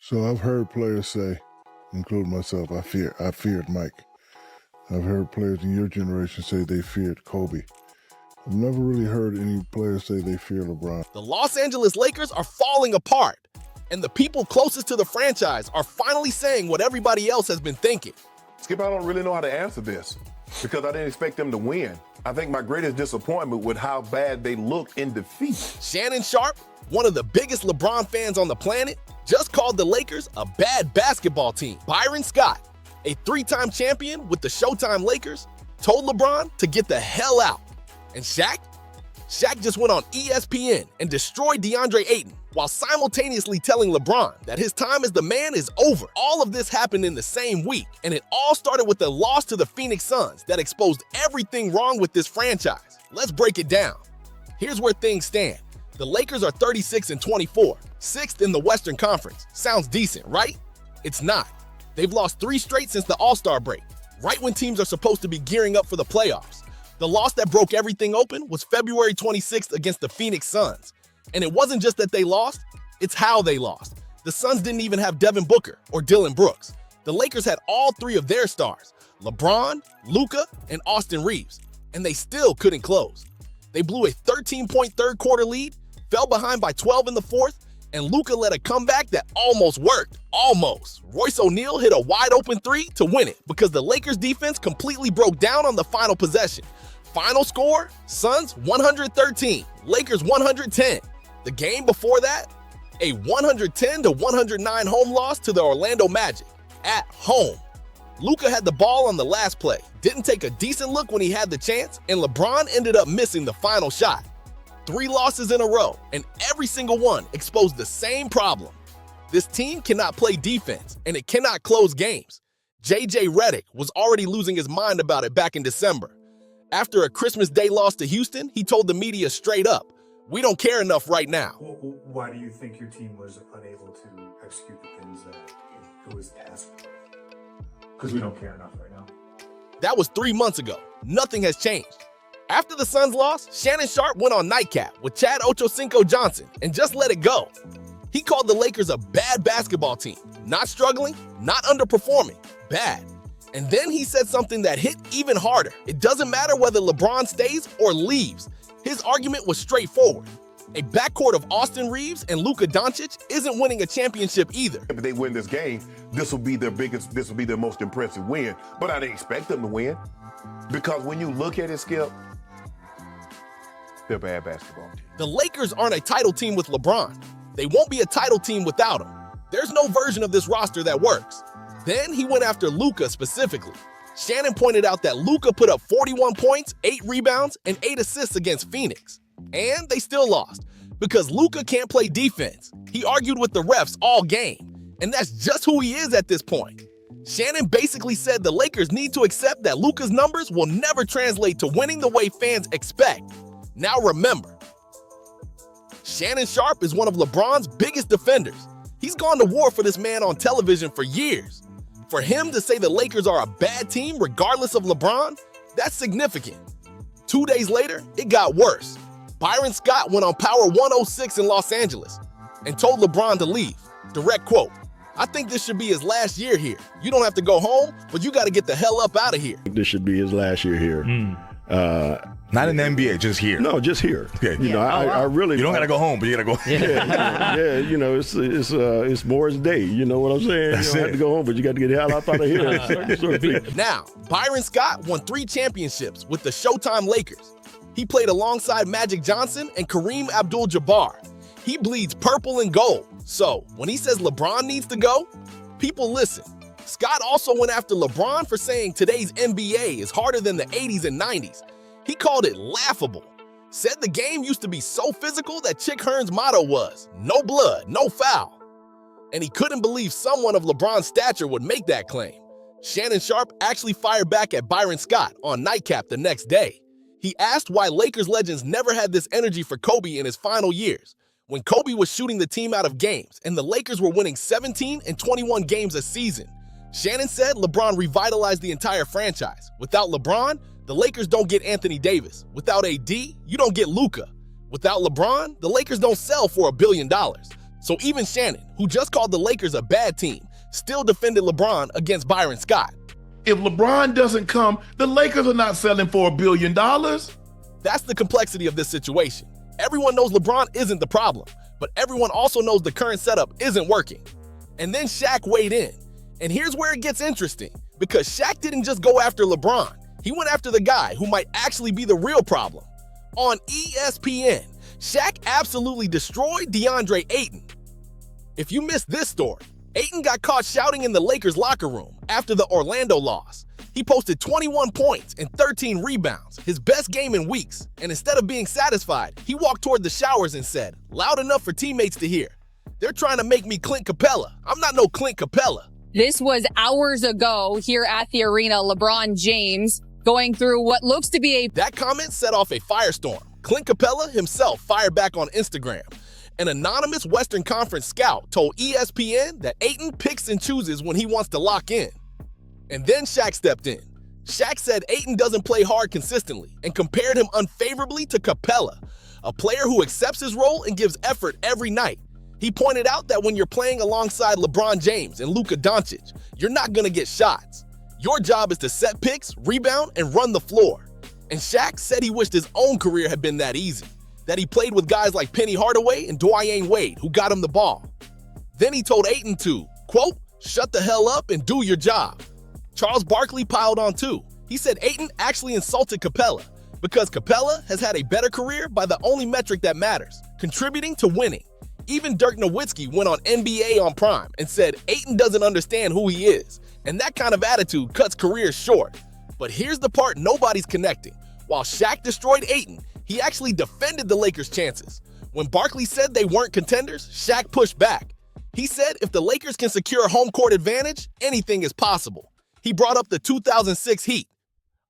So I've heard players say, including myself, I feared Mike. I've heard players in your generation say they feared Kobe. I've never really heard any players say they fear LeBron. The Los Angeles Lakers are falling apart, and the people closest to the franchise are finally saying what everybody else has been thinking. Skip, I don't really know how to answer this because I didn't expect them to win. I think my greatest disappointment with how bad they looked in defeat. Shannon Sharpe, one of the biggest LeBron fans on the planet, just called the Lakers a bad basketball team. Byron Scott, a three-time champion with the Showtime Lakers, told LeBron to get the hell out. And Shaq just went on ESPN and destroyed Deandre Ayton while simultaneously telling LeBron that his time as the man is over. All of this happened in the same week, and it all started with a loss to the Phoenix Suns that exposed everything wrong with this franchise. Let's break it down. Here's where things stand. The Lakers are 36-24, 6th in the Western Conference. Sounds decent, right? It's not. They've lost 3 straight since the All-Star break, right when teams are supposed to be gearing up for the playoffs. The loss that broke everything open was February 26th against the Phoenix Suns. And it wasn't just that they lost, it's how they lost. The Suns didn't even have Devin Booker or Dillon Brooks. The Lakers had all 3 of their stars, LeBron, Luka, and Austin Reeves, and they still couldn't close. They blew a 13-point third-quarter lead, fell behind by 12 in the fourth, and Luka led a comeback that almost worked. Almost. Royce O'Neal hit a wide-open 3 to win it because the Lakers' defense completely broke down on the final possession. Final score, Suns 113, Lakers 110. The game before that, a 110-109 home loss to the Orlando Magic at home. Luka had the ball on the last play, didn't take a decent look when he had the chance, and LeBron ended up missing the final shot. 3 losses in a row, and every single one exposed the same problem. This team cannot play defense, and it cannot close games. JJ Redick was already losing his mind about it back in December. After a Christmas Day loss to Houston, he told the media straight up, "We don't care enough right now." Why do you think your team was unable to execute the things that it was tasked with? Because we don't care enough right now. That was 3 months ago. Nothing has changed. After the Suns lost, Shannon Sharpe went on Nightcap with Chad Ochocinco Johnson and just let it go. He called the Lakers a bad basketball team, not struggling, not underperforming, bad. And then he said something that hit even harder. It doesn't matter whether LeBron stays or leaves. His argument was straightforward. A backcourt of Austin Reeves and Luka Doncic isn't winning a championship either. If they win this game, this will be their most impressive win. But I didn't expect them to win because when you look at it, Skip, they're a bad basketball team. The Lakers aren't a title team with LeBron. They won't be a title team without him. There's no version of this roster that works. Then he went after Luka specifically. Shannon pointed out that Luka put up 41 points, 8 rebounds, and 8 assists against Phoenix. And they still lost because Luka can't play defense. He argued with the refs all game, and that's just who he is at this point. Shannon basically said the Lakers need to accept that Luka's numbers will never translate to winning the way fans expect. Now remember, Shannon Sharpe is one of LeBron's biggest defenders. He's gone to war for this man on television for years. For him to say the Lakers are a bad team regardless of LeBron, that's significant. 2 days later, it got worse. Byron Scott went on Power 106 in Los Angeles and told LeBron to leave. Direct quote, "I think this should be his last year here. You don't have to go home, but you got to get the hell up out of here." This should be his last year here. Not in the NBA, just here. No, just here. Okay. You know, I really. You don't got to go home, but you got to go. Yeah, you know, it's Moore's Day. You know what I'm saying? That's you don't have to go home, but you got to get the hell out of here. Now, Byron Scott won 3 championships with the Showtime Lakers. He played alongside Magic Johnson and Kareem Abdul-Jabbar. He bleeds purple and gold. So when he says LeBron needs to go, people listen. Scott also went after LeBron for saying today's NBA is harder than the 80s and 90s. He called it laughable. Said the game used to be so physical that Chick Hearn's motto was, "No blood, no foul." And he couldn't believe someone of LeBron's stature would make that claim. Shannon Sharpe actually fired back at Byron Scott on Nightcap the next day. He asked why Lakers legends never had this energy for Kobe in his final years, when Kobe was shooting the team out of games and the Lakers were winning 17 and 21 games a season. Shannon said LeBron revitalized the entire franchise. Without LeBron, the Lakers don't get Anthony Davis. Without AD, you don't get Luka. Without LeBron, the Lakers don't sell for $1 billion. So even Shannon, who just called the Lakers a bad team, still defended LeBron against Byron Scott. If LeBron doesn't come, the Lakers are not selling for $1 billion. That's the complexity of this situation. Everyone knows LeBron isn't the problem, but everyone also knows the current setup isn't working. And then Shaq weighed in. And here's where it gets interesting, because Shaq didn't just go after LeBron. He went after the guy who might actually be the real problem. On ESPN, Shaq absolutely destroyed Deandre Ayton. If you missed this story, Ayton got caught shouting in the Lakers locker room after the Orlando loss. He posted 21 points and 13 rebounds, his best game in weeks. And instead of being satisfied, he walked toward the showers and said, loud enough for teammates to hear, "They're trying to make me Clint Capella. I'm not no Clint Capella." This was hours ago here at the arena. LeBron James going through what looks to be That comment set off a firestorm. Clint Capella himself fired back on Instagram. An anonymous Western Conference scout told ESPN that Ayton picks and chooses when he wants to lock in. And then Shaq stepped in. Shaq said Ayton doesn't play hard consistently and compared him unfavorably to Capella, a player who accepts his role and gives effort every night. He pointed out that when you're playing alongside LeBron James and Luka Doncic, you're not going to get shots. Your job is to set picks, rebound, and run the floor. And Shaq said he wished his own career had been that easy, that he played with guys like Penny Hardaway and Dwyane Wade who got him the ball. Then he told Ayton to, quote, "shut the hell up and do your job." Charles Barkley piled on too. He said Ayton actually insulted Capella because Capella has had a better career by the only metric that matters, contributing to winning. Even Dirk Nowitzki went on NBA on Prime and said Ayton doesn't understand who he is, and that kind of attitude cuts careers short. But here's the part nobody's connecting. While Shaq destroyed Ayton, he actually defended the Lakers' chances. When Barkley said they weren't contenders, Shaq pushed back. He said if the Lakers can secure a home court advantage, anything is possible. He brought up the 2006 Heat,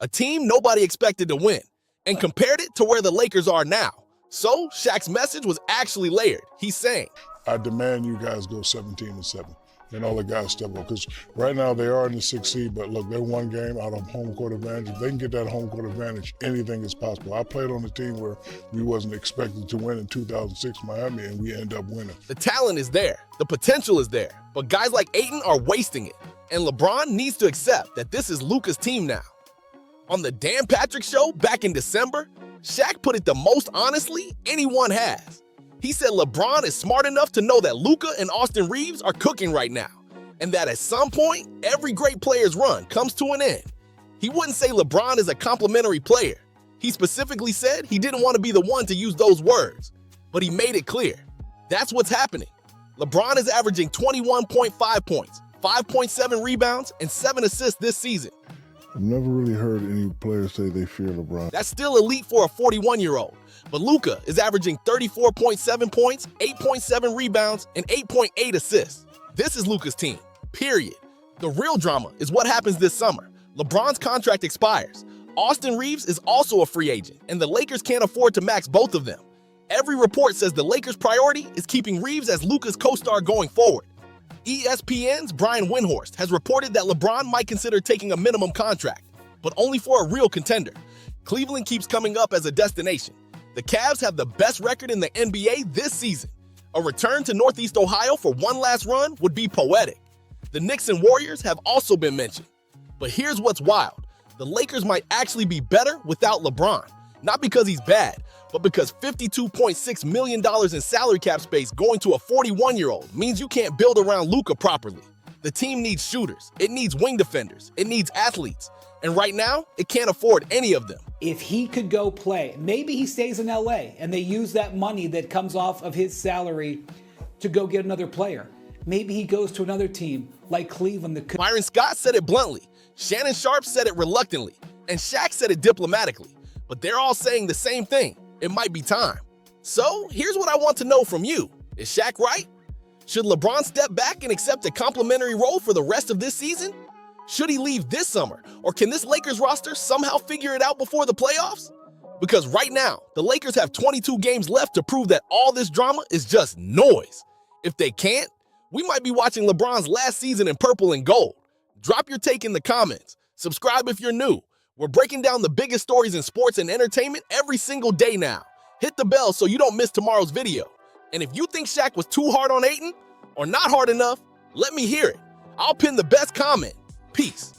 a team nobody expected to win, and compared it to where the Lakers are now. So Shaq's message was actually layered. He's saying, I demand you guys go 17-7. And all the guys step up. Because right now they are in the 6th seed, but look, they're one game out of home court advantage. If they can get that home court advantage, anything is possible. I played on a team where we wasn't expected to win in 2006 Miami, and we end up winning. the talent is there, the potential is there, but guys like Ayton are wasting it. And LeBron needs to accept that this is Luka's team now. On the Dan Patrick Show back in December, Shaq put it the most honestly anyone has. He said LeBron is smart enough to know that Luka and Austin Reeves are cooking right now, and that at some point, every great player's run comes to an end. He wouldn't say LeBron is a complimentary player. He specifically said he didn't want to be the one to use those words, but he made it clear. That's what's happening. LeBron is averaging 21.5 points, 5.7 rebounds, and 7 assists this season. I've never really heard any players say they fear LeBron. That's still elite for a 41-year-old. But Luka is averaging 34.7 points, 8.7 rebounds, and 8.8 assists. This is Luka's team, period. The real drama is what happens this summer. LeBron's contract expires. Austin Reeves is also a free agent, and the Lakers can't afford to max both of them. Every report says the Lakers' priority is keeping Reeves as Luka's co-star going forward. ESPN's Brian Windhorst has reported that LeBron might consider taking a minimum contract, but only for a real contender. Cleveland keeps coming up as a destination. The Cavs have the best record in the NBA this season. A return to Northeast Ohio for one last run would be poetic. The Knicks and Warriors have also been mentioned. But here's what's wild. The Lakers might actually be better without LeBron. Not because he's bad, but because $52.6 million in salary cap space going to a 41-year-old means you can't build around Luka properly. The team needs shooters, it needs wing defenders, it needs athletes. And right now, it can't afford any of them. If he could go play, maybe he stays in LA and they use that money that comes off of his salary to go get another player. Maybe he goes to another team like Cleveland that could. Byron Scott said it bluntly, Shannon Sharpe said it reluctantly, and Shaq said it diplomatically. But they're all saying the same thing. It might be time. So here's what I want to know from you. Is Shaq right? Should LeBron step back and accept a complimentary role for the rest of this season? Should he leave this summer? Or can this Lakers roster somehow figure it out before the playoffs? Because right now, the Lakers have 22 games left to prove that all this drama is just noise. If they can't, we might be watching LeBron's last season in purple and gold. Drop your take in the comments. Subscribe if you're new. We're breaking down the biggest stories in sports and entertainment every single day now. Hit the bell so you don't miss tomorrow's video. And if you think Shaq was too hard on Ayton or not hard enough, let me hear it. I'll pin the best comment. Peace.